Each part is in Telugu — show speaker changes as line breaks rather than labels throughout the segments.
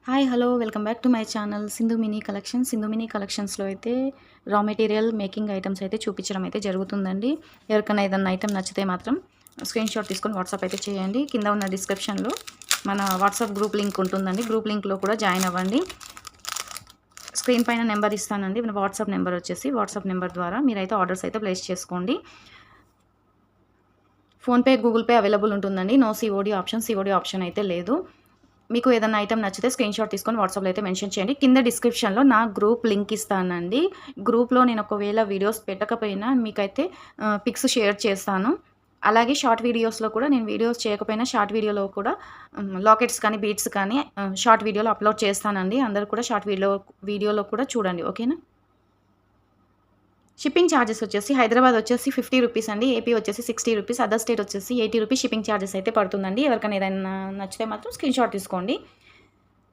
Hi hello welcome back to my channel Sindhu mini collections. Sindhu mini కలెక్షన్స్లో అయితే రా మెటీరియల్ మేకింగ్ ఐటమ్స్ అయితే చూపించడం అయితే జరుగుతుందండి. ఎవరికైనా ఏదైనా ఐటమ్ నచ్చితే మాత్రం స్క్రీన్ షాట్ తీసుకొని వాట్సాప్ అయితే చేయండి. కింద ఉన్న డిస్క్రిప్షన్లో మన వాట్సాప్ గ్రూప్ లింక్ ఉంటుందండి. గ్రూప్ లింక్లో కూడా జాయిన్ అవ్వండి. స్క్రీన్ పైన నెంబర్ ఇస్తానండి. వాట్సాప్ నెంబర్ వచ్చేసి వాట్సాప్ నెంబర్ ద్వారా మీరైతే ఆర్డర్స్ అయితే ప్లేస్ చేసుకోండి. ఫోన్పే, గూగుల్ పే అవైలబుల్ ఉంటుందండి. నో సిఓడి ఆప్షన్ అయితే లేదు. మీకు ఏదైనా ఐటమ్ నచ్చితే స్క్రీన్ షాట్ తీసుకొని వాట్సాప్లో అయితే మెన్షన్ చేయండి. కింద డిస్క్రిప్షన్లో నా గ్రూప్ లింక్ ఇస్తానండి. గ్రూప్లో నేను ఒకవేళ వీడియోస్ పెట్టకపోయినా మీకైతే పిక్స్ షేర్ చేస్తాను. అలాగే షార్ట్ వీడియోస్లో కూడా నేను వీడియోస్ చేయకపోయినా షార్ట్ వీడియోలో కూడా లాకెట్స్ కానీ బీడ్స్ కానీ షార్ట్ వీడియోలో అప్లోడ్ చేస్తానండి. అందరూ కూడా షార్ట్ వీడియోలో కూడా చూడండి. ఓకేనా? షిప్పింగ్ ఛార్జెస్ వచ్చేసి హైదరాబాద్ వచ్చేసి 50 రూపీస్ అండి. ఏపీ వచ్చేసి 60 రూపీస్. అదర్ స్టేట్ వచ్చేసి 80 రూపీస్ షిప్పింగ్ ఛార్జెస్ అయితే పడుతుందండి. ఎవరికైనా ఏదైనా నచ్చితే మాత్రం స్క్రీన్ షాట్ తీసుకోండి.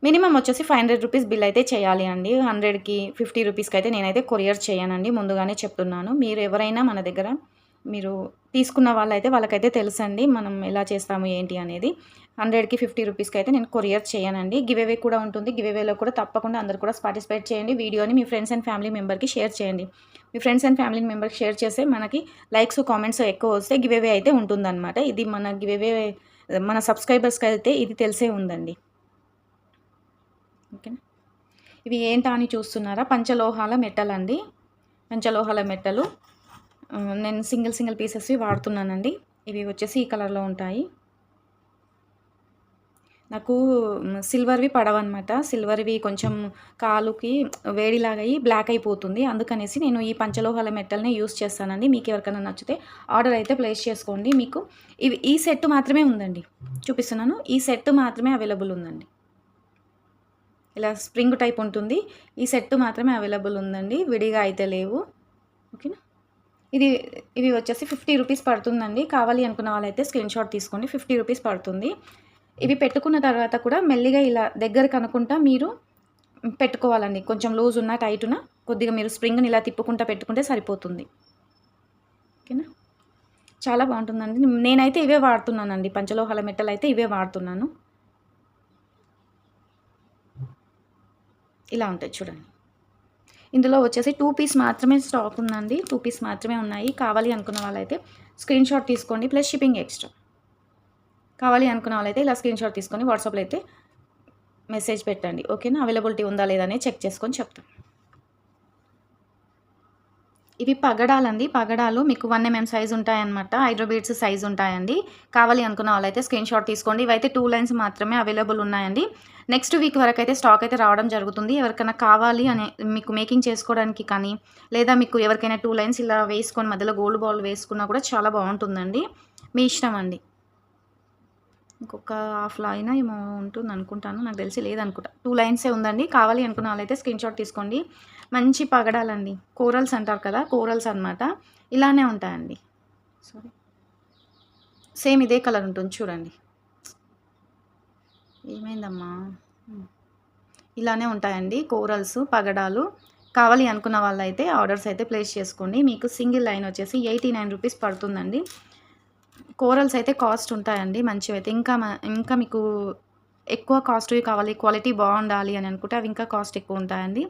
మినిమమ్ వచ్చేసి 500 రూపీస్ బిల్ అయితే చేయాలి అండి. 100కి 50 రూపీస్కి అయితే నేనైతే కొరియర్ చేయనండి. ముందుగానే చెప్తున్నాను. మీరు ఎవరైనా మన దగ్గర మీరు తీసుకున్న వాళ్ళైతే వాళ్ళకైతే తెలుసండి మనం ఎలా చేస్తాము ఏంటి అనేది. 100కి 50 రూపీస్కి అయితే నేను కొరియర్ చేయనండి. గివ్ అవే కూడా ఉంటుంది. గివ్ అవేలో కూడా తప్పకుండా అందరూ కూడా పార్టిసిపేట్ చేయండి. వీడియోని మీ ఫ్రెండ్స్ అండ్ ఫ్యామిలీ మెంబర్కి షేర్ చేయండి. మీ ఫ్రెండ్స్ అండ్ ఫ్యామిలీ మెంబర్కి షేర్ చేస్తే మనకి లైక్స్, కామెంట్స్ ఎక్కువ వస్తే గివ్ అవే అయితే ఉంటుందన్నమాట. ఇది మన గివ్ అవే మన సబ్స్క్రైబర్స్కి అయితే ఇది తెలిసే ఉందండి. ఓకేనా? ఇవి ఏంటా అని చూస్తున్నారా? పంచలోహాల మెట్టలండి. పంచలోహాల మెట్టలు నేను సింగిల్ పీసెస్వి వాడుతున్నానండి. ఇవి వచ్చేసి ఈ కలర్లో ఉంటాయి. నాకు సిల్వర్వి పడవన్నమాట. సిల్వర్వి కొంచెం కాలుకి వేడిలాగా అయ్యి బ్లాక్ అయిపోతుంది. అందుకనేసి నేను ఈ పంచలోహాల మెట్టల్ని యూస్ చేస్తానండి. మీకు ఎవరికైనా నచ్చితే ఆర్డర్ అయితే ప్లేస్ చేసుకోండి. మీకు ఈ సెట్ మాత్రమే ఉందండి. చూపిస్తున్నాను. ఈ సెట్ మాత్రమే అవైలబుల్ ఉందండి. ఇలా స్ప్రింగ్ టైప్ ఉంటుంది. ఈ సెట్ మాత్రమే అవైలబుల్ ఉందండి. విడిగా అయితే లేవు. ఓకేనా? ఇవి వచ్చేసి 50 రూపీస్ పడుతుందండి. కావాలి అనుకున్న వాళ్ళైతే స్క్రీన్ షాట్ తీసుకోండి. 50 రూపీస్ పడుతుంది. ఇవి పెట్టుకున్న తర్వాత కూడా మెల్లిగా ఇలా దగ్గరకు అనుకుంటా మీరు పెట్టుకోవాలండి. కొంచెం లూజ్ ఉన్నా టైట్ ఉన్నా కొద్దిగా మీరు స్ప్రింగ్ని ఇలా తిప్పుకుంటా పెట్టుకుంటే సరిపోతుంది. ఓకేనా? చాలా బాగుంటుందండి. నేనైతే ఇవే వాడుతున్నానండి. పంచలోహాల మెట్టలు అయితే ఇవే వాడుతున్నాను. ఇలా ఉంటాయి చూడండి. ఇందులో వచ్చేసి 2 పీస్ మాత్రమే స్టాక్ ఉందండి. 2 పీస్ మాత్రమే ఉన్నాయి. కావాలి అనుకున్న వాళ్ళైతే స్క్రీన్ షాట్ తీసుకోండి. Plus shipping extra. కావాలి అనుకున్న వాళ్ళైతే ఇలా స్క్రీన్ షాట్ తీసుకొని వాట్సాప్లో అయితే మెసేజ్ పెట్టండి. ఓకేనా? అవైలబిలిటీ ఉందా లేదా అనేది చెక్ చేసుకొని చెప్తాను. ఇవి పగడాలండి. పగడాలు మీకు 1 mm సైజ్ ఉంటాయన్నమాట. హైడ్రో బీడ్స్ సైజ్ ఉంటాయండి. కావాలి అనుకున్న వాళ్ళైతే స్క్రీన్ షాట్ తీసుకోండి. ఇవైతే 2 లైన్స్ మాత్రమే అవైలబుల్ ఉన్నాయండి. నెక్స్ట్ వీక్ వరకు అయితే స్టాక్ అయితే రావడం జరుగుతుంది. ఎవరికైనా కావాలి అని మీకు మేకింగ్ చేసుకోవడానికి కానీ లేదా మీకు ఎవరికైనా 2 లైన్స్ ఇలా వేసుకొని మధ్యలో గోల్డ్ బాల్ వేసుకున్నా కూడా చాలా బాగుంటుందండి. మీ ఇష్టం అండి. ఇంకొక హాఫ్ లైన్ ఏమో ఉంటుంది అనుకుంటాను. నాకు తెలిసి లేదనుకుంటా. 2 లైన్సే ఉందండి. కావాలి అనుకున్న వాళ్ళైతే స్క్రీన్ షాట్ తీసుకోండి. మంచి పగడాలండి. కోరల్స్ అంటారు కదా! కోరల్స్ అనమాట. ఇలానే ఉంటాయండి. సారీ. సేమ్ ఇదే కలర్ ఉంటుంది చూడండి. ఏమైందమ్మా? ఇలానే ఉంటాయండి కోరల్స్, పగడాలు. కావాలి అనుకున్న వాళ్ళైతే ఆర్డర్స్ అయితే ప్లేస్ చేసుకోండి. మీకు సింగిల్ లైన్ వచ్చేసి 89 రూపీస్ పడుతుందండి. కోరల్స్ అయితే కాస్ట్ ఉంటాయండి మంచివైతే. ఇంకా మీకు ఎక్కువ కాస్ట్‌వి కావాలి, క్వాలిటీ బాగుండాలి అని అనుకుంటే అవి ఇంకా కాస్ట్ ఎక్కువ ఉంటాయండి.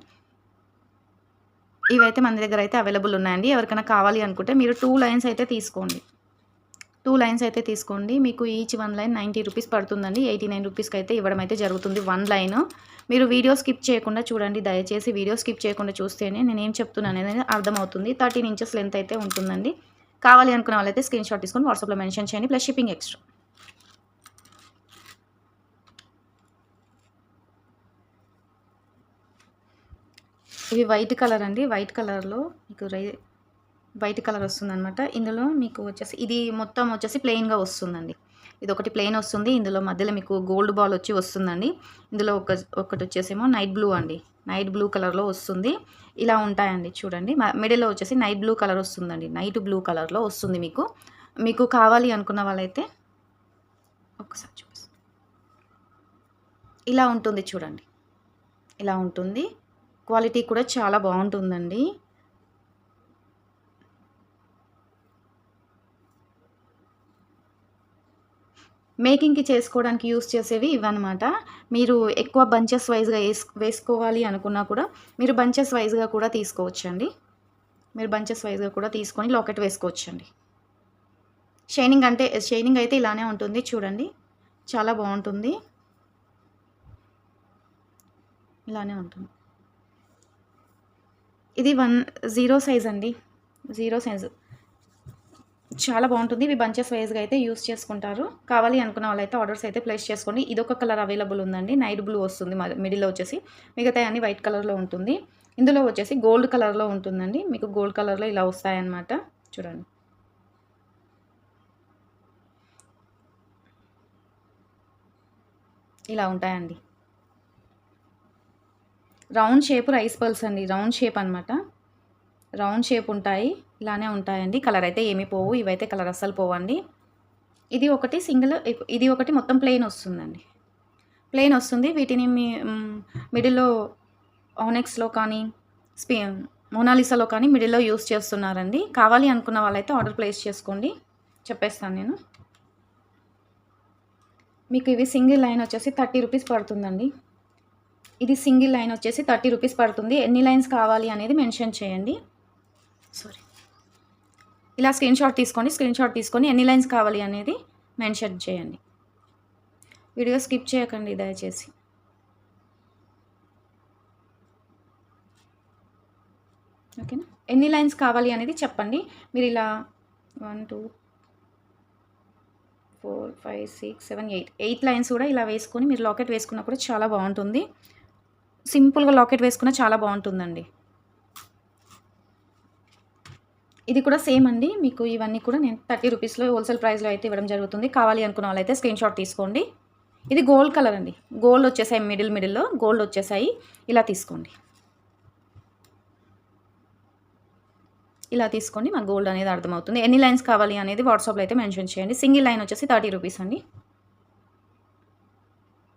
ఇవైతే మన దగ్గర అయితే అవైలబుల్ ఉన్నాయండి. ఎవరికైనా కావాలి అనుకుంటే మీరు 2 లైన్స్ అయితే తీసుకోండి. 2 లైన్స్ అయితే తీసుకోండి. మీకు ఈచ్ 1 లైన్ 90 రూపీస్ పడుతుందండి. 89 రూపీస్‌కి అయితే ఇవ్వడం అయితే జరుగుతుంది 1 లైన్. మీరు వీడియో స్కిప్ చేయకుండా చూడండి. దయచేసి వీడియో స్కిప్ చేయకుండా చూస్తేనే నేనేం చెప్తున్నాను అనేది అర్థమవుతుంది. 13 ఇంచెస్ లెంత్ అయితే ఉంటుందండి. కావాలి అనుకున్న వాళ్ళైతే స్క్రీన్ షాట్ తీసుకొని వాట్సాప్‌లో మెన్షన్ చేయండి. Plus shipping extra. ఇవి వైట్ కలర్ అండి. వైట్ కలర్‌లో మీకు వైట్ కలర్ వస్తుందనమాట. ఇందులో మీకు వచ్చేసి ఇది మొత్తం వచ్చేసి ప్లెయిన్‌గా వస్తుందండి. ఇదొకటి ప్లెయిన్ వస్తుంది. ఇందులో మధ్యలో మీకు గోల్డ్ బాల్ వచ్చి వస్తుందండి. ఇందులో ఒకటి వచ్చేసేమో నైట్ బ్లూ అండి. నైట్ బ్లూ కలర్‌లో వస్తుంది. ఇలా ఉంటాయండి చూడండి. మిడిల్‌లో వచ్చేసి నైట్ బ్లూ కలర్ వస్తుందండి. నైట్ బ్లూ కలర్‌లో వస్తుంది మీకు. మీకు కావాలి అనుకున్న వాళ్ళైతే ఒకసారి చూపిస్తాను. ఇలా ఉంటుంది చూడండి. ఇలా ఉంటుంది. క్వాలిటీ కూడా చాలా బాగుంటుందండి. మేకింగ్‌కి చేసుకోవడానికి యూజ్ చేసేవి ఇవన్నమాట. మీరు ఎక్కువ బంచెస్ వైస్‌గా వేసుకోవాలి అనుకున్నా కూడా మీరు బంచెస్ వైస్‌గా కూడా తీసుకోవచ్చండి. మీరు బంచెస్ వైస్‌గా కూడా తీసుకొని లాకెట్ వేసుకోవచ్చండి. షైనింగ్ అయితే ఇలానే ఉంటుంది చూడండి. చాలా బావుంటుంది. ఇలానే ఉంటుంది. ఇది 0 సైజ్ అండి. 0 సైజు. చాలా బావుంటుంది. ఇవి బంచెస్ వైస్‌గా అయితే యూజ్ చేసుకుంటారు. కావాలి అనుకున్న వాళ్ళైతే ఆర్డర్స్ అయితే ప్లేస్ చేసుకోండి. ఇదొక కలర్ అవైలబుల్ ఉందండి. నైట్ బ్లూ వస్తుంది మిడిల్‌లో వచ్చేసి. మిగతాయన్నీ వైట్ కలర్‌లో ఉంటుంది. ఇందులో వచ్చేసి గోల్డ్ కలర్‌లో ఉంటుందండి. మీకు గోల్డ్ కలర్‌లో ఇలా వస్తాయన్నమాట. చూడండి. ఇలా ఉంటాయండి. రౌండ్ షేప్ రైస్ పర్ల్స్ అండి. రౌండ్ షేప్ అనమాట. రౌండ్ షేప్ ఉంటాయి. ఇలానే ఉంటాయండి. కలర్ అయితే ఏమి పోవు. ఇవైతే కలర్ అస్సలు పోవండి. ఇది ఒకటి సింగిల్ ఇది ఒకటి మొత్తం ప్లెయిన్ వస్తుందండి. ప్లెయిన్ వస్తుంది. వీటిని మిడిల్‌లో ఆనెక్స్‌లో కానీ, స్పి మోనాలిసాలో కానీ మిడిల్‌లో యూజ్ చేస్తున్నారండి. కావాలి అనుకున్న వాళ్ళైతే ఆర్డర్ ప్లేస్ చేసుకోండి. చెప్పేస్తాను నేను. మీకు ఇవి సింగిల్ లైన్ వచ్చేసి 30 రూపీస్ పడుతుందండి. ఇది సింగిల్ లైన్ వచ్చేసి 30 రూపీస్ పడుతుంది. ఎన్ని లైన్స్ కావాలి అనేది మెన్షన్ చేయండి. సారీ. ఇలా స్క్రీన్‌షాట్ తీసుకొని ఎన్ని లైన్స్ కావాలి అనేది మెన్షన్ చేయండి. వీడియో స్కిప్ చేయకండి దయచేసి. ఓకేనా? ఎన్ని లైన్స్ కావాలి అనేది చెప్పండి. మీరు ఇలా 1, 2, 4, 5, 6, 7, 8 లైన్స్ కూడా ఇలా వేసుకొని మీరు లాకెట్ వేసుకున్నా కూడా చాలా బాగుంటుంది. సింపుల్‌గా లాకెట్ వేసుకున్నా చాలా బాగుంటుందండి. ఇది కూడా సేమ్ అండి. మీకు ఇవన్నీ కూడా నేను 30 రూపీస్‌లో హోల్‌సేల్ ప్రైస్‌లో అయితే ఇవ్వడం జరుగుతుంది. కావాలి అనుకున్న వాళ్ళైతే స్క్రీన్‌షాట్ తీసుకోండి. ఇది గోల్డ్ కలర్ అండి. గోల్డ్ వచ్చేసాయి మిడిల్‌లో గోల్డ్ వచ్చేసాయి. ఇలా తీసుకోండి. ఇలా తీసుకోండి. మనకు గోల్డ్ అనేది అర్థమవుతుంది. ఎన్ని లైన్స్ కావాలి అనేది వాట్సాప్‌లో అయితే మెన్షన్ చేయండి. సింగిల్ లైన్ వచ్చేసి 30 రూపీస్ అండి.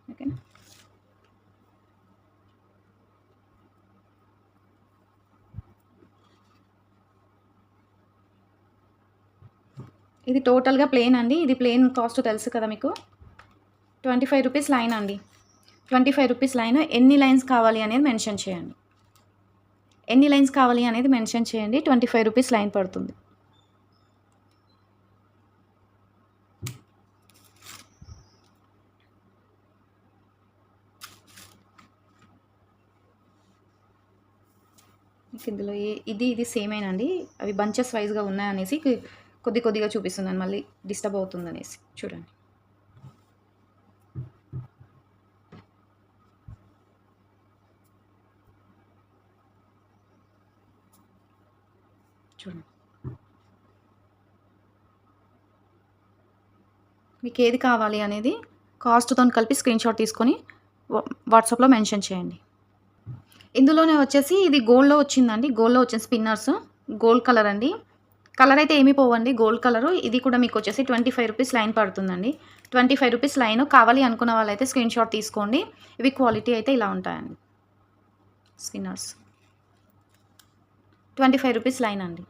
ఓకేనా? ఇది టోటల్‌గా ప్లెయిన్ అండి. ఇది ప్లెయిన్ కాస్ట్ తెలుసు కదా మీకు. 25 రూపీస్ లైన్ అండి. 25 రూపీస్ లైన్. ఎన్ని లైన్స్ కావాలి అనేది మెన్షన్ చేయండి. ఎన్ని లైన్స్ కావాలి అనేది మెన్షన్ చేయండి. 25 రూపీస్ లైన్ పడుతుంది. ఇందులో ఇది సేమేనండి. అవి బంచెస్ వైస్‌గా ఉన్నాయనేసి కొద్దిగా చూపిస్తున్నాను. మళ్ళీ డిస్టర్బ్ అవుతుందనేసి. చూడండి. చూడండి. మీకు ఏది కావాలి అనేది కాస్ట్‌తోని కలిపి స్క్రీన్‌షాట్ తీసుకొని వాట్సాప్‌లో మెన్షన్ చేయండి. ఇందులోనే వచ్చేసి ఇది గోల్డ్‌లో వచ్చిందండి. గోల్డ్‌లో వచ్చిన స్పిన్నర్స్. గోల్డ్ కలర్ అండి. కలర్ అయితే ఏమీ పోవండి. Gold colour. ఇది కూడా మీకు వచ్చేసి 25 రూపీస్ లైన్ పడుతుందండి. 25 రూపీస్ లైన్. కావాలి అనుకున్న వాళ్ళైతే స్క్రీన్‌షాట్ తీసుకోండి. ఇవి క్వాలిటీ అయితే ఇలా ఉంటాయండి. స్పిన్నర్స్. 25 రూపీస్ లైన్ అండి.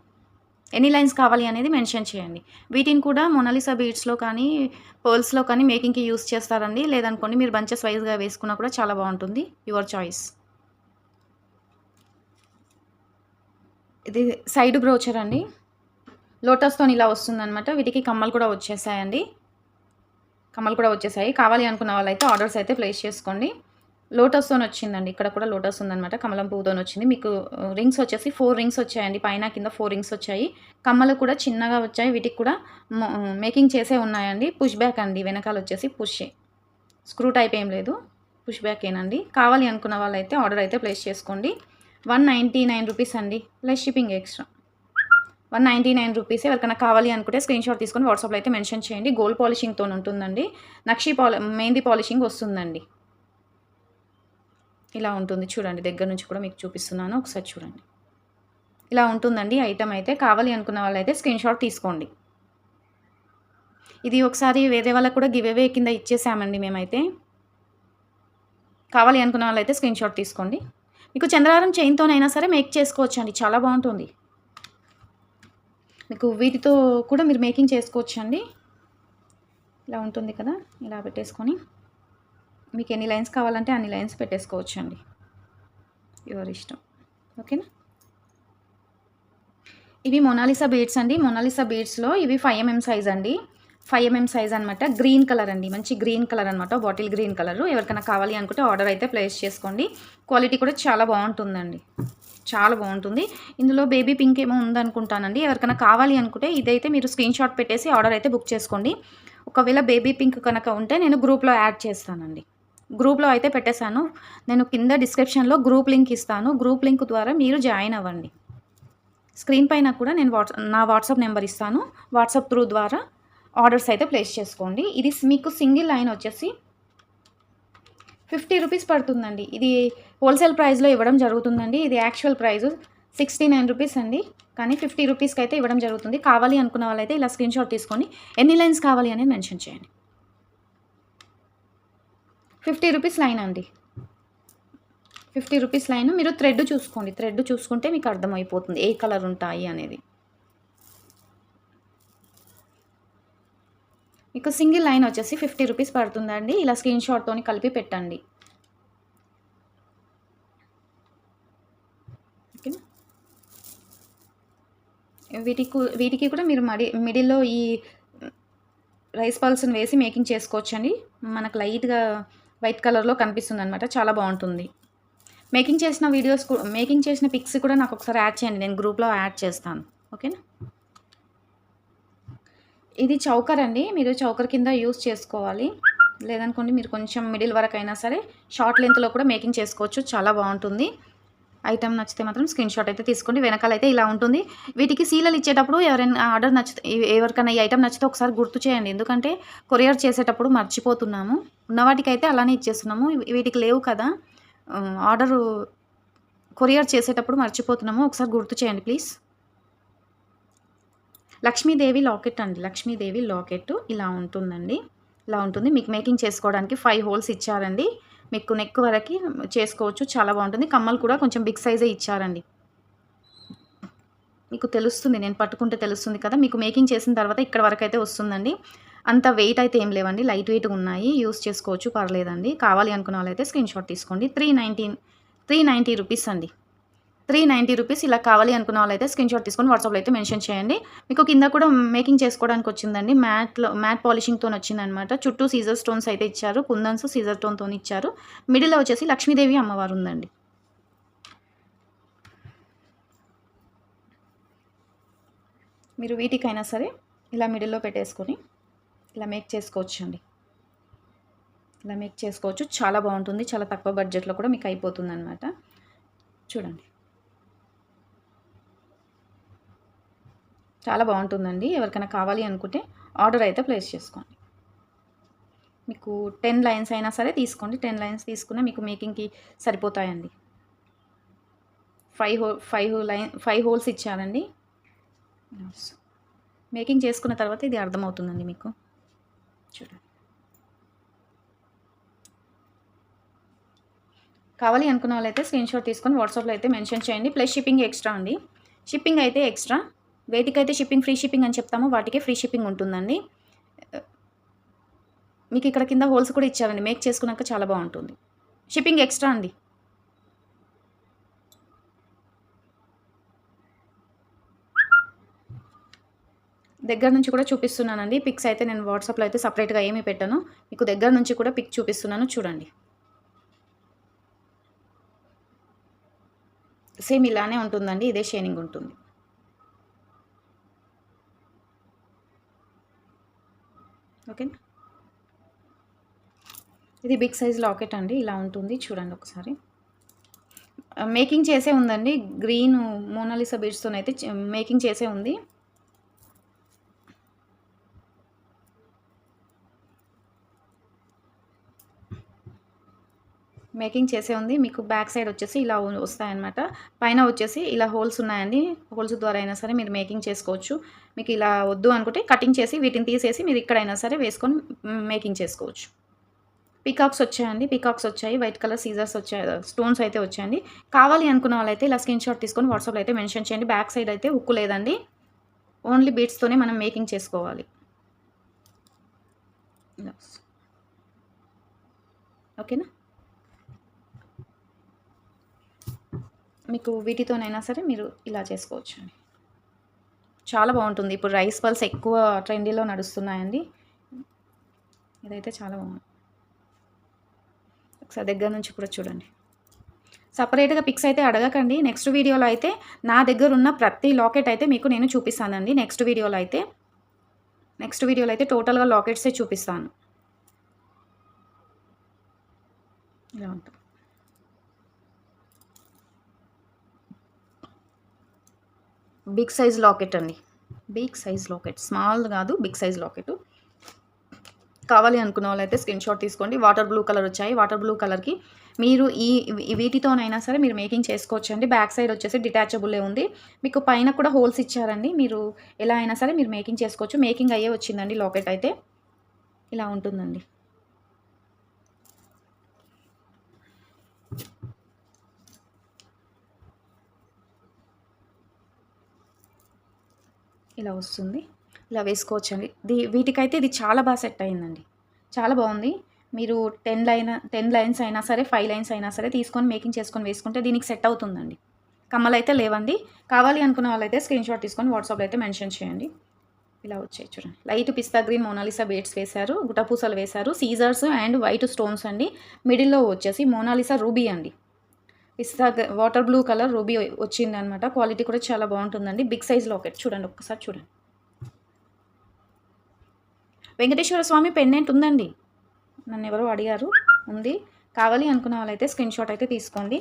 ఎన్ని లైన్స్ కావాలి అనేది మెన్షన్ చేయండి. వీటిని కూడా మొనాలిసా బీడ్స్‌లో కానీ, పర్ల్స్‌లో కానీ మేకింగ్‌కి యూజ్ చేస్తారండి. లేదనుకోండి మీరు బంచెస్ వైస్‌గా వేసుకున్నా కూడా చాలా బాగుంటుంది. Your choice. ఇది సైడ్ బ్రోచర్ అండి. లోటస్‌తోని ఇలా వస్తుందనమాట. వీటికి కమ్మలు కూడా వచ్చేసాయండి. కావాలి అనుకున్న వాళ్ళైతే ఆర్డర్స్ అయితే ప్లేస్ చేసుకోండి. లోటస్‌తోని వచ్చిందండి. ఇక్కడ కూడా లోటస్ ఉందనమాట. కమలం పువ్వుతోని వచ్చింది. మీకు రింగ్స్ వచ్చేసి 4 రింగ్స్ వచ్చాయండి. పైన కింద 4 రింగ్స్ వచ్చాయి. కమ్మలు కూడా చిన్నగా వచ్చాయి. వీటికి కూడా మేకింగ్ చేసే ఉన్నాయండి. పుష్ బ్యాక్ అండి. వెనకాల వచ్చేసి పుషే. స్క్రూ టైప్ ఏం లేదు. పుష్ బ్యాకేనండి. కావాలి అనుకున్న వాళ్ళైతే ఆర్డర్ అయితే ప్లేస్ చేసుకోండి. 199 రూపీస్ అండి. Plus shipping extra. 199 రూపీస్. ఎవరికైనా కావాలి అనుకుంటే స్క్రీన్‌షాట్ తీసుకొని వాట్సాప్‌లో అయితే మెన్షన్ చేయండి. గోల్డ్ పాలిషింగ్‌తోని ఉంటుందండి. నక్షి మెహందీ పాలిషింగ్ వస్తుందండి. ఇలా ఉంటుంది చూడండి. దగ్గర నుంచి కూడా మీకు చూపిస్తున్నాను. ఒకసారి చూడండి. ఇలా ఉంటుందండి ఐటెమ్ అయితే. కావాలి అనుకున్న వాళ్ళైతే స్క్రీన్‌షాట్ తీసుకోండి. ఇది ఒకసారి వేరే వాళ్ళకి కూడా గివ్ అవే కింద ఇచ్చేసామండి మేమైతే. కావాలి అనుకున్న వాళ్ళైతే స్క్రీన్‌షాట్ తీసుకోండి. మీకు చంద్రహారం చైన్‌తోనైనా సరే మేక్ చేసుకోవచ్చండి. చాలా బాగుంటుంది. మీకు వీటితో కూడా మీరు మేకింగ్ చేసుకోవచ్చండి. ఇలా ఉంటుంది కదా, ఇలా పెట్టేసుకొని మీకు ఎన్ని లైన్స్ కావాలంటే అన్ని లైన్స్ పెట్టేసుకోవచ్చు అండి, ఎవరి ఇష్టం. ఓకేనా. ఇవి మొనాలిసా బీడ్స్ అండి. మొనాలిసా బీడ్స్లో ఇవి 5mm సైజ్ అండి. 5mm సైజ్ అనమాట. గ్రీన్ కలర్ అండి, మంచి గ్రీన్ కలర్ అనమాట, బాటిల్ గ్రీన్ కలర్. ఎవరికైనా కావాలి అనుకుంటే ఆర్డర్ అయితే ప్లేస్ చేసుకోండి. క్వాలిటీ కూడా చాలా బాగుంటుందండి, చాలా బాగుంటుంది. ఇందులో బేబీ పింక్ ఏమో ఉందనుకుంటానండి. ఎవరికైనా కావాలి అనుకుంటే ఇదైతే మీరు స్క్రీన్ షాట్ పెట్టేసి ఆర్డర్ అయితే బుక్ చేసుకోండి. ఒకవేళ బేబీ పింక్ కనుక ఉంటే నేను గ్రూప్లో యాడ్ చేస్తానండి. గ్రూప్లో అయితే పెట్టేశాను. నేను కింద డిస్క్రిప్షన్లో గ్రూప్ లింక్ ఇస్తాను. గ్రూప్ లింక్ ద్వారా మీరు జాయిన్ అవ్వండి. స్క్రీన్ పైన కూడా నేను నా వాట్సాప్ నెంబర్ ఇస్తాను. వాట్సాప్ త్రూ ద్వారా ఆర్డర్స్ అయితే ప్లేస్ చేసుకోండి. ఇది మీకు సింగిల్ లైన్ వచ్చేసి 50 రూపీస్ పడుతుందండి. ఇది హోల్సేల్ ప్రైస్లో ఇవ్వడం జరుగుతుందండి. ఇది యాక్చువల్ ప్రైస్ 69 రూపీస్ అండి, కానీ 50 రూపీస్కి అయితే ఇవ్వడం జరుగుతుంది. కావాలి అనుకున్న వాళ్ళైతే ఇలా స్క్రీన్ షాట్ తీసుకొని ఎన్ని లైన్స్ కావాలి అనేది మెన్షన్ చేయండి. 50 రూపీస్ లైన్ అండి, 50 రూపీస్ లైన్. మీరు థ్రెడ్ చూసుకోండి, థ్రెడ్ చూసుకుంటే మీకు అర్థమైపోతుంది ఏ కలర్ ఉంటాయి అనేది. మీకు సింగిల్ లైన్ వచ్చేసి 50 రూపీస్ పడుతుందండి. ఇలా స్క్రీన్ షాట్తో కలిపి పెట్టండి. ఓకేనా. వీటికి కూడా మీరు మిడిల్లో ఈ రైస్ పల్స్ని వేసి మేకింగ్ చేసుకోవచ్చండి. మనకు లైట్గా వైట్ కలర్లో కనిపిస్తుంది అనమాట, చాలా బాగుంటుంది. మేకింగ్ చేసిన పిక్స్ కూడా నాకు ఒకసారి యాడ్ చేయండి, నేను గ్రూప్లో యాడ్ చేస్తాను. ఓకేనా. ఇది చౌకర్ అండి, మీరు చౌకర్ కింద యూస్ చేసుకోవాలి. లేదనుకోండి మీరు కొంచెం మిడిల్ వరకు అయినా సరే షార్ట్ లెంత్లో కూడా మేకింగ్ చేసుకోవచ్చు, చాలా బాగుంటుంది. ఐటమ్ నచ్చితే మాత్రం స్క్రీన్ షాట్ అయితే తీసుకోండి. వెనకాలైతే ఇలా ఉంటుంది. వీటికి సీలలు ఇచ్చేటప్పుడు ఎవరైనా ఆర్డర్ ఎవరికైనా ఈ ఐటమ్ నచ్చితే ఒకసారి గుర్తు చేయండి, ఎందుకంటే కొరియర్ చేసేటప్పుడు మర్చిపోతున్నాము. ఉన్న వాటికైతే అలానే ఇచ్చేస్తున్నాము, వీటికి లేవు కదా, ఆర్డరు కొరియర్ చేసేటప్పుడు మర్చిపోతున్నాము. ఒకసారి గుర్తు చేయండి ప్లీజ్. లక్ష్మీదేవి లాకెట్ అండి, లక్ష్మీదేవి లాకెట్ ఇలా ఉంటుందండి, ఇలా ఉంటుంది. మీకు మేకింగ్ చేసుకోవడానికి 5 హోల్స్ ఇచ్చారండి. మీకు నెక్ వరకు చేసుకోవచ్చు, చాలా బాగుంటుంది. కమ్మలు కూడా కొంచెం బిగ్ సైజే ఇచ్చారండి. మీకు తెలుస్తుంది, నేను పట్టుకుంటే తెలుస్తుంది కదా. మీకు మేకింగ్ చేసిన తర్వాత ఇక్కడ వరకు అయితే వస్తుందండి. అంత వెయిట్ అయితే ఏం లేవండి, లైట్ వెయిట్గా ఉన్నాయి, యూస్ చేసుకోవచ్చు, పర్లేదండి. కావాలి అనుకున్న వాళ్ళైతే స్క్రీన్ షాట్ తీసుకోండి. 390 రూపీస్ అండి, 390 రూపీస్. ఇలా కావాలి అనుకున్న వాళ్ళైతే స్క్రీన్ షాట్ తీసుకొని వాట్సాప్లో అయితే మెన్షన్ చేయండి. మీకు కింద కూడా మేకింగ్ చేసుకోవడానికి వచ్చిందండి, మ్యాట్ పాలిషింగ్తో వచ్చిందనమాట. చుట్టూ సీజర్ స్టోన్స్ అయితే ఇచ్చారు, కుందన్స్ సీజర్ స్టోన్తో ఇచ్చారు. మిడిల్లో వచ్చేసి లక్ష్మీదేవి అమ్మవారు ఉందండి. మీరు వీటికైనా సరే ఇలా మిడిల్లో పెట్టేసుకొని ఇలా మేక్ చేసుకోవచ్చు అండి, ఇలా మేక్ చేసుకోవచ్చు, చాలా బాగుంటుంది. చాలా తక్కువ బడ్జెట్లో కూడా మీకు అయిపోతుంది అనమాట. చూడండి, చాలా బాగుంటుందండి. ఎవరికైనా కావాలి అనుకుంటే ఆర్డర్ అయితే ప్లేస్ చేసుకోండి. మీకు 10 లైన్స్ అయినా సరే తీసుకోండి, 10 లైన్స్ తీసుకున్నా మీకు మేకింగ్కి సరిపోతాయండి. 5 హోల్స్ ఇచ్చారండి. మేకింగ్ చేసుకున్న తర్వాత ఇది అర్థమవుతుందండి మీకు. చూడండి, కావాలి అనుకున్న వాళ్ళైతే స్క్రీన్ షాట్ తీసుకొని వాట్సాప్లో అయితే మెన్షన్ చేయండి. ప్లస్ షిప్పింగ్ ఎక్స్ట్రా అండి, షిప్పింగ్ అయితే ఎక్స్ట్రా. వేటికైతే షిప్పింగ్ ఫ్రీ షిప్పింగ్ అని చెప్తామో వాటికే ఫ్రీ షిప్పింగ్ ఉంటుందండి. మీకు ఇక్కడ కింద హోల్స్ కూడా ఇచ్చారండి, మేక్ చేసుకున్నాక చాలా బాగుంటుంది. షిప్పింగ్ ఎక్స్ట్రా అండి. దగ్గర నుంచి కూడా చూపిస్తున్నానండి, పిక్స్ అయితే నేను వాట్సాప్లో అయితే సపరేట్గా ఏమీ పెట్టాను, మీకు దగ్గర నుంచి కూడా పిక్ చూపిస్తున్నాను, చూడండి. సేమ్ ఇలానే ఉంటుందండి, ఇదే షైనింగ్ ఉంటుంది. ఓకే, ఇది బిగ్ సైజ్ లాకెట్ అండి, ఇలా ఉంటుంది, చూడండి ఒకసారి. మేకింగ్ చేసే ఉందండి, గ్రీన్ మోనాలిసా బీడ్స్తో అయితే మేకింగ్ చేసే ఉంది. మేకింగ్ చేసే ఉంది. మీకు బ్యాక్ సైడ్ వచ్చేసి ఇలా వస్తాయన్నమాట. పైన వచ్చేసి ఇలా హోల్స్ ఉన్నాయండి, హోల్స్ ద్వారా అయినా సరే మీరు మేకింగ్ చేసుకోవచ్చు. మీకు ఇలా వద్దు అనుకుంటే కటింగ్ చేసి వీటిని తీసేసి మీరు ఇక్కడైనా సరే వేసుకొని మేకింగ్ చేసుకోవచ్చు. పీకాక్స్ వచ్చాయండి, పీకాక్స్ వచ్చాయి, వైట్ కలర్ సీజర్స్ వచ్చాయి, స్టోన్స్ అయితే వచ్చాయండి. కావాలి అనుకున్న వాళ్ళైతే ఇలా స్క్రీన్ షాట్ తీసుకొని వాట్సాప్లో అయితే మెన్షన్ చేయండి. బ్యాక్ సైడ్ అయితే హుక్కు లేదండి, ఓన్లీ బీడ్స్తోనే మనం మేకింగ్ చేసుకోవాలి. ఇలా వస్తుంది. ఓకేనా? మీకు వీటితోనైనా సరే మీరు ఇలా చేసుకోవచ్చండి. చాలా బాగుంటుంది. ఇప్పుడు రైస్ పల్స్ ఎక్కువ ట్రెండీలో నడుస్తున్నాయండి. ఇదైతే చాలా బాగుంది. ఒకసారి దగ్గర నుంచి కూడా చూడండి. సపరేట్‌గా పిక్స్ అయితే అడగకండి. నెక్స్ట్ వీడియోలో అయితే నా దగ్గర ఉన్న ప్రతి లాకెట్ అయితే మీకు నేను చూపిస్తానండి. నెక్స్ట్ వీడియోలో అయితే టోటల్‌గా లాకెట్సే చూపిస్తాను. ఇలా ఉంటుంది. బిగ్ సైజ్ లాకెట్ అండి. బిగ్ సైజ్ లాకెట్, స్మాల్ కాదు, బిగ్ సైజ్ లాకెట్. కావాలి అనుకున్న వాళ్ళైతే స్క్రీన్‌షాట్ తీసుకోండి. వాటర్ బ్లూ కలర్ వచ్చాయి. వాటర్ బ్లూ కలర్‌కి మీరు వీటితోనైనా సరే మీరు మేకింగ్ చేసుకోవచ్చండి. బ్యాక్ సైడ్ వచ్చేసి డిటాచబులే ఉంది. మీకు పైన కూడా హోల్స్ ఇచ్చారండి. మీరు ఎలా అయినా సరే మీరు మేకింగ్ చేసుకోవచ్చు. మేకింగ్ అయ్యే వచ్చిందండి లాకెట్ అయితే. ఇలా ఉంటుందండి. ఇలా వస్తుంది. ఇలా వేసుకోవచ్చండి. వీటికైతే ఇది చాలా బాగా సెట్ అయిందండి. చాలా బాగుంది. మీరు 10 లైన్స్ అయినా సరే, 5 లైన్స్ అయినా సరే తీసుకొని మేకింగ్ చేసుకొని వేసుకుంటే దీనికి సెట్ అవుతుందండి. కమ్మలైతే లేవండి. కావాలి అనుకున్న వాళ్ళైతే స్క్రీన్‌షాట్ తీసుకొని వాట్సాప్‌లో అయితే మెన్షన్ చేయండి. ఇలా వచ్చాయి చూడండి. లైట్ పిస్తా గ్రీన్ మోనాలిసా బీడ్స్ వేశారు. గుట్టపూసలు వేశారు. సీజర్స్ అండ్ వైట్ స్టోన్స్ అండి. మిడిల్‌లో వచ్చేసి మోనాలిసా రూబీ అండి. వాటర్ బ్లూ కలర్ రూబీ వచ్చిందనమాట. క్వాలిటీ కూడా చాలా బాగుంటుందండి. బిగ్ సైజ్ లాకెట్ చూడండి, ఒక్కసారి చూడండి. వెంకటేశ్వర స్వామి పెండెంట్ ఉందండి. నన్ను ఎవరో అడిగారు, ఉంది. కావాలి అనుకున్న వాళ్ళైతే స్క్రీన్‌షాట్ అయితే తీసుకోండి.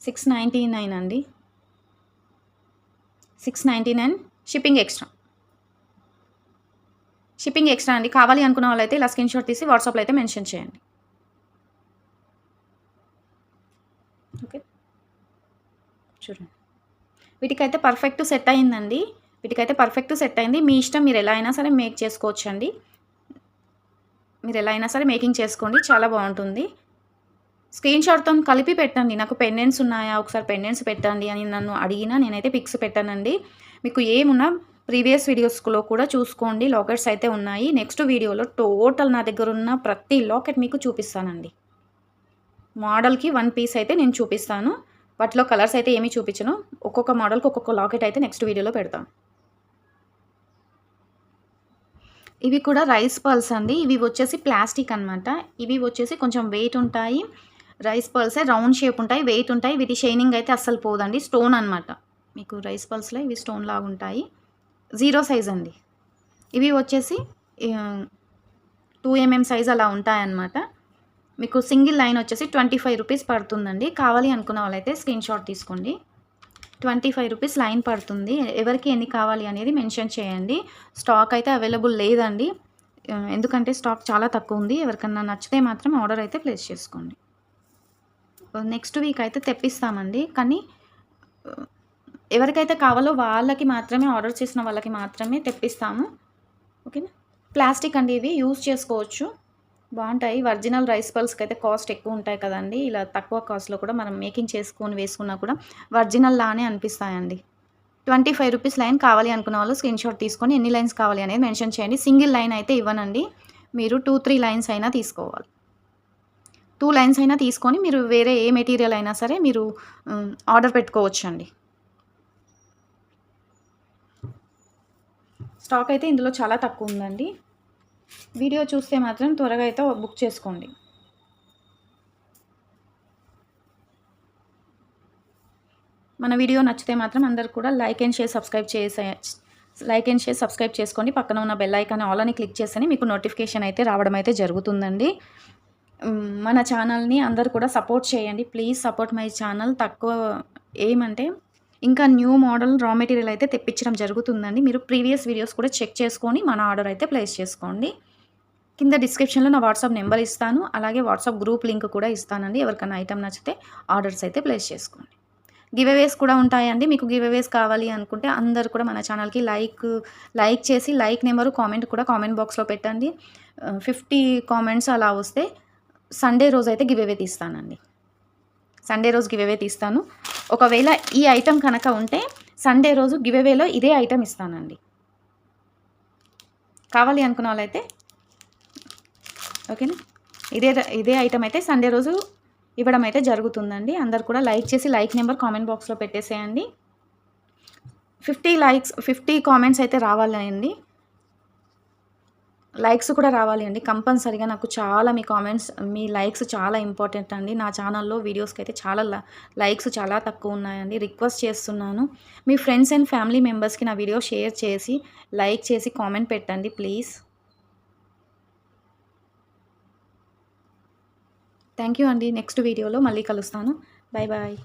$699 అండి. 699 షిప్పింగ్ ఎక్స్ట్రా. షిప్పింగ్ ఎక్స్ట్రా అండి. కావాలి అనుకున్న వాళ్ళైతే ఇలా స్క్రీన్‌షాట్ తీసి వాట్సాప్‌లో అయితే మెన్షన్ చేయండి. ఓకే, చూడండి. వీటికైతే పర్ఫెక్ట్ సెట్ అయిందండి. మీ ఇష్టం, మీరు ఎలా అయినా సరే మేక్ చేసుకోవచ్చండి. మీరు ఎలా అయినా సరే మేకింగ్ చేసుకోండి. చాలా బాగుంటుంది. స్క్రీన్‌షాట్‌తో కలిపి పెట్టండి. నాకు పెండెంట్స్ ఉన్నాయా, ఒకసారి పెండెంట్స్ పెట్టండి అని నన్ను అడిగినా నేనైతే పిక్స్ పెట్టానండి. మీకు ఏమున్నా ప్రీవియస్ వీడియోస్‌లో కూడా చూసుకోండి. లాకెట్స్ అయితే ఉన్నాయి. నెక్స్ట్ వీడియోలో టోటల్ నా దగ్గర ఉన్న ప్రతి లాకెట్ మీకు చూపిస్తానండి. మోడల్‌కి 1 పీస్ అయితే నేను చూపిస్తాను. వాటిలో కలర్స్ అయితే ఏమీ చూపించను. ఒక్కొక్క మోడల్‌కి ఒక్కొక్క లాకెట్ అయితే నెక్స్ట్ వీడియోలో పెడతాను. ఇవి కూడా రైస్ పర్ల్స్ అండి. ఇవి వచ్చేసి ప్లాస్టిక్ అనమాట. ఇవి వచ్చేసి కొంచెం వెయిట్ ఉంటాయి. రైస్ పర్ల్సే, రౌండ్ షేప్ ఉంటాయి, వెయిట్ ఉంటాయి. వీటి షైనింగ్ అయితే అస్సలు పోదండి. స్టోన్ అనమాట. మీకు రైస్ పర్ల్స్‌లో ఇవి స్టోన్ లాగా ఉంటాయి. 0 సైజ్ అండి. ఇవి వచ్చేసి 2 mm సైజ్ అలా ఉంటాయన్నమాట. మీకు సింగిల్ లైన్ వచ్చేసి 25 రూపీస్ పడుతుందండి. కావాలి అనుకున్న వాళ్ళైతే స్క్రీన్‌షాట్ తీసుకోండి. 25 రూపీస్ లైన్ పడుతుంది. ఎవరికి ఎన్ని కావాలి అనేది మెన్షన్ చేయండి. స్టాక్ అయితే అవైలబుల్ లేదండి. ఎందుకంటే స్టాక్ చాలా తక్కువ ఉంది. ఎవరికన్నా నచ్చితే మాత్రం ఆర్డర్ అయితే ప్లేస్ చేసుకోండి. నెక్స్ట్ వీక్ అయితే తెప్పిస్తామండి. కానీ ఎవరికైతే కావాలో వాళ్ళకి మాత్రమే, ఆర్డర్ చేసిన వాళ్ళకి మాత్రమే తెప్పిస్తాము. ఓకేనా? ప్లాస్టిక్ అండి, ఇవి యూజ్ చేసుకోవచ్చు. బాగుంటాయి. ఒరిజినల్ రైస్ పల్స్‌కి అయితే కాస్ట్ ఎక్కువ ఉంటాయి కదండీ. ఇలా తక్కువ కాస్ట్‌లో కూడా మనం మేకింగ్ చేసుకొని వేసుకున్నా కూడా ఒరిజినల్ లానే అనిపిస్తాయండి. 25 రూపీస్ లైన్. కావాలి అనుకున్న వాళ్ళు స్క్రీన్‌షాట్ తీసుకొని ఎన్ని లైన్స్ కావాలి అనేది మెన్షన్ చేయండి. సింగిల్ లైన్ అయితే ఇవ్వనండి. మీరు 2, 3 లైన్స్ అయినా తీసుకోవాలి. 2 లైన్స్ అయినా తీసుకొని మీరు వేరే ఏ మెటీరియల్ అయినా సరే మీరు ఆర్డర్ పెట్టుకోవచ్చండి. స్టాక్ అయితే ఇందులో చాలా తక్కువ ఉందండి. వీడియో చూస్తే మాత్రం త్వరగా అయితే బుక్ చేసుకోండి. మన వీడియో నచ్చితే మాత్రం అందరూ కూడా లైక్ అండ్ షేర్ సబ్స్క్రైబ్ చేసుకోండి. పక్కన ఉన్న బెల్ ఐకాన్ ఆల్ అని క్లిక్ చేస్తేనే మీకు నోటిఫికేషన్ అయితే రావడం అయితే జరుగుతుందండి. మన ఛానల్ని అందరూ కూడా సపోర్ట్ చేయండి. Please support my channel. తక్కువ ఏమంటే ఇంకా న్యూ మోడల్ రా మెటీరియల్ అయితే తెప్పించడం జరుగుతుందండి. మీరు ప్రీవియస్ వీడియోస్ కూడా చెక్ చేసుకొని మన ఆర్డర్ అయితే ప్లేస్ చేసుకోండి. కింద డిస్క్రిప్షన్లో నా వాట్సాప్ నెంబర్ ఇస్తాను. అలాగే వాట్సాప్ గ్రూప్ లింక్ కూడా ఇస్తానండి. ఎవరికైనా ఐటమ్ నచ్చితే ఆర్డర్స్ అయితే ప్లేస్ చేసుకోండి. గివ్ అవేస్ కూడా ఉంటాయండి. మీకు గివ్ అవేస్ కావాలి అనుకుంటే అందరూ కూడా మన ఛానల్కి లైక్ చేసి లైక్ నెంబరు కామెంట్ కూడా కామెంట్ బాక్స్లో పెట్టండి. 50 కామెంట్స్ అలా వస్తే సండే రోజు అయితే గివ్ అవే తీస్తానండి. సండే రోజు గివ్ తీస్తాను. ఒకవేళ ఈ ఐటెం కనుక ఉంటే సండే రోజు గివ్ ఇదే ఐటెం ఇస్తానండి. కావాలి అనుకున్న వాళ్ళైతే ఓకేనా. ఇదే ఐటెం అయితే సండే రోజు ఇవ్వడం అయితే జరుగుతుందండి. అందరు కూడా లైక్ చేసి లైక్ నెంబర్ కామెంట్ బాక్స్లో పెట్టేసేయండి. 50 కామెంట్స్ అయితే రావాలండి. లైక్స్ కూడా రావాలి అండి కంపల్సరీగా. నాకు చాలా మీ కామెంట్స్, మీ లైక్స్ చాలా ఇంపార్టెంట్ అండి. నా ఛానల్లో వీడియోస్కి అయితే చాలా లైక్స్ చాలా తక్కువ ఉన్నాయండి. రిక్వెస్ట్ చేస్తున్నాను, మీ ఫ్రెండ్స్ అండ్ ఫ్యామిలీ మెంబర్స్కి నా వీడియో షేర్ చేసి లైక్ చేసి కామెంట్ పెట్టండి ప్లీజ్. థ్యాంక్ యూ అండి. నెక్స్ట్ వీడియోలో మళ్ళీ కలుస్తాను. Bye bye.